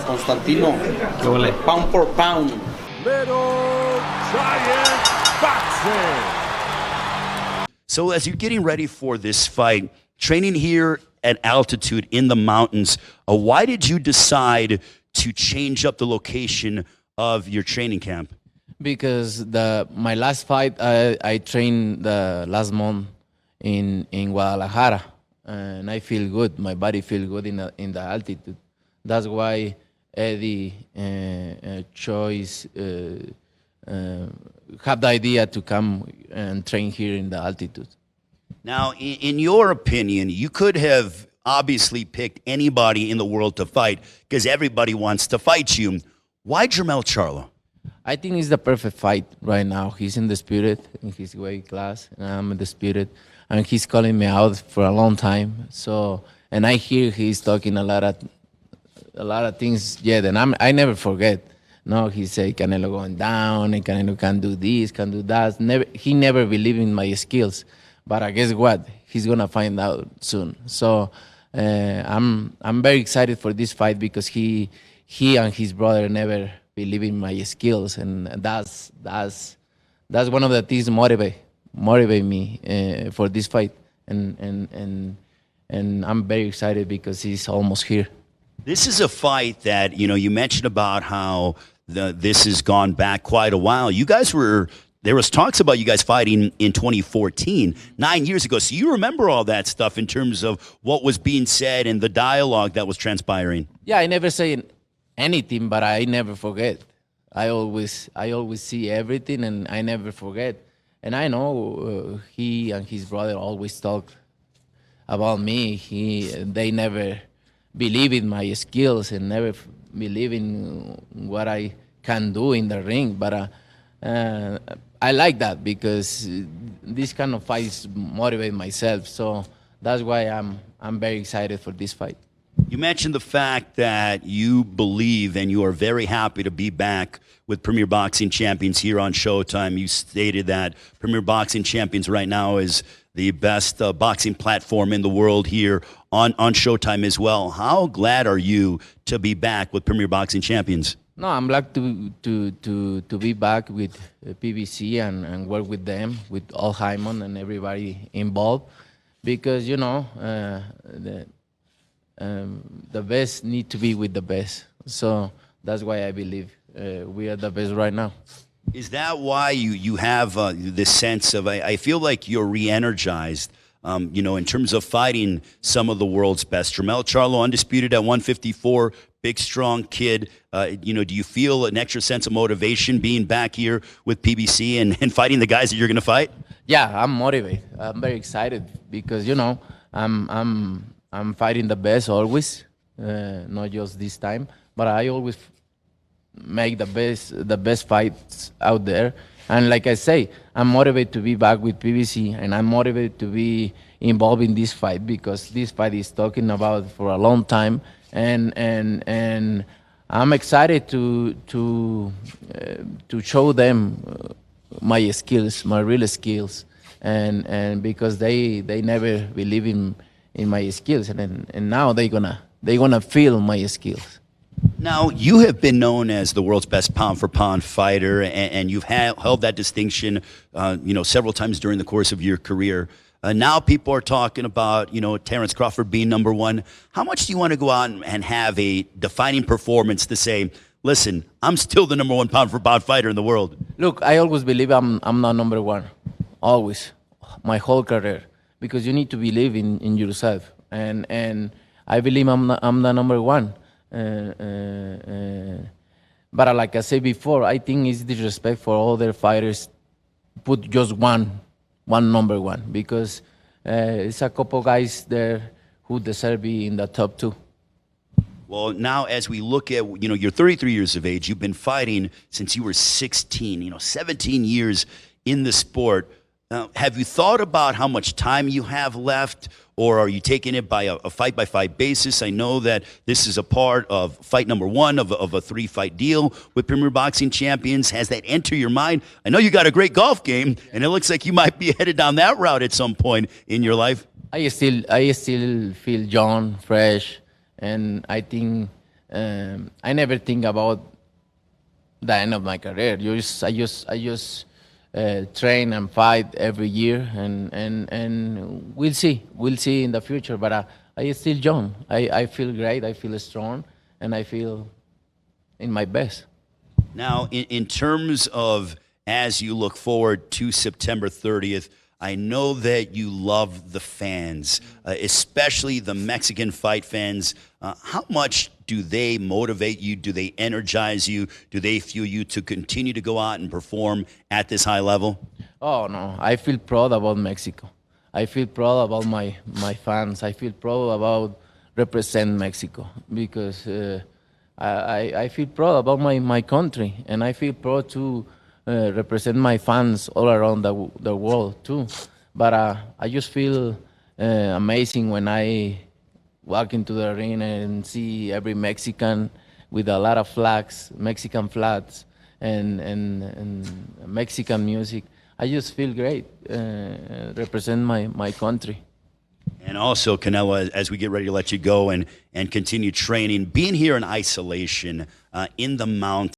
Constantino, ¿Qué huele? pound for pound. Little Giant Boxing. So as you're getting ready for this fight, training here at altitude in the mountains, why did you decide to change up the location of your training camp? Because my last fight, I trained the last month in Guadalajara, and I feel good. My body feels good in the altitude. That's why Eddie chose have the idea to come and train here in the altitude. Now, in your opinion, you could have obviously picked anybody in the world to fight because everybody wants to fight you. Why Jermell Charlo? I think it's the perfect fight right now. He's in the spirit, in his weight class, and I'm in the spirit. And he's calling me out for a long time. So, and I hear he's talking a lot of things. Yeah, and I never forget. No, he say Canelo going down, and Canelo can do this, can do that. He never believed in my skills. But I guess what? He's gonna find out soon. So I'm very excited for this fight because he and his brother never believe in my skills, and that's one of the things motivate me for this fight, and I'm very excited because he's almost here. This is a fight that, you mentioned about how this has gone back quite a while. There was talks about you guys fighting in 2014, 9 years ago. So you remember all that stuff in terms of what was being said and the dialogue that was transpiring. Yeah, I never say anything, but I never forget. I always see everything, and I never forget. And I know he and his brother always talk about me. They never believe in my skills and never believe in what I can do in the ring. But I like that because this kind of fights motivate myself. So that's why I'm very excited for this fight. You mentioned the fact that you believe and you are very happy to be back with Premier Boxing Champions here on Showtime. You stated that Premier Boxing Champions right now is the best boxing platform in the world here on Showtime as well. How glad are you to be back with Premier Boxing Champions? No, I'm glad to be back with PBC and work with them, with Al Hyman and everybody involved, because the best need to be with the best. So that's why I believe we are the best right now. Is that why you have this sense of, I feel like you're re-energized, in terms of fighting some of the world's best? Jermell Charlo, undisputed at 154, big, strong kid. Do you feel an extra sense of motivation being back here with PBC and fighting the guys that you're going to fight? Yeah, I'm motivated. I'm very excited because, I'm fighting the best always, not just this time, but I always make the best fights out there. And like I say, I'm motivated to be back with PBC, and I'm motivated to be involved in this fight because this fight is talking about for a long time, and I'm excited to show them my skills, my real skills, and because they never believe in my skills, and now they're gonna feel my skills. Now, you have been known as the world's best pound-for-pound fighter, and you've held that distinction, several times during the course of your career. Now people are talking about, Terrence Crawford being number one. How much do you want to go out and have a defining performance to say, listen, I'm still the number one pound-for-pound fighter in the world? Look, I always believe I'm not number one, always, my whole career, because you need to believe in yourself, and I believe I'm the number one. But like I said before, I think it's disrespect for all their fighters put just one number one, because it's a couple guys there who deserve to be in the top two. Well, now as we look at, you're 33 years of age. You've been fighting since you were 16, 17 years in the sport. Have you thought about how much time you have left, or are you taking it by a fight-by-fight basis? I know that this is a part of fight number one of a 3-fight deal with Premier Boxing Champions. Has that entered your mind? I know you got a great golf game, and it looks like you might be headed down that route at some point in your life. I still feel young, fresh, and I think I never think about the end of my career. I just train and fight every year, and we'll see. We'll see in the future. But I still young. I feel great. I feel strong, and I feel in my best. Now, in terms of as you look forward to September 30th, I know that you love the fans, especially the Mexican fight fans. How much do they motivate you? Do they energize you? Do they fuel you to continue to go out and perform at this high level? Oh no, I feel proud about Mexico. I feel proud about my fans. I feel proud about represent Mexico because I feel proud about my country, and I feel proud to represent my fans all around the world too. But I just feel amazing when I walk into the arena and see every Mexican with a lot of flags, Mexican flags, and Mexican music. I just feel great, represent my country. And also, Canelo, as we get ready to let you go and continue training, being here in isolation in the mountains,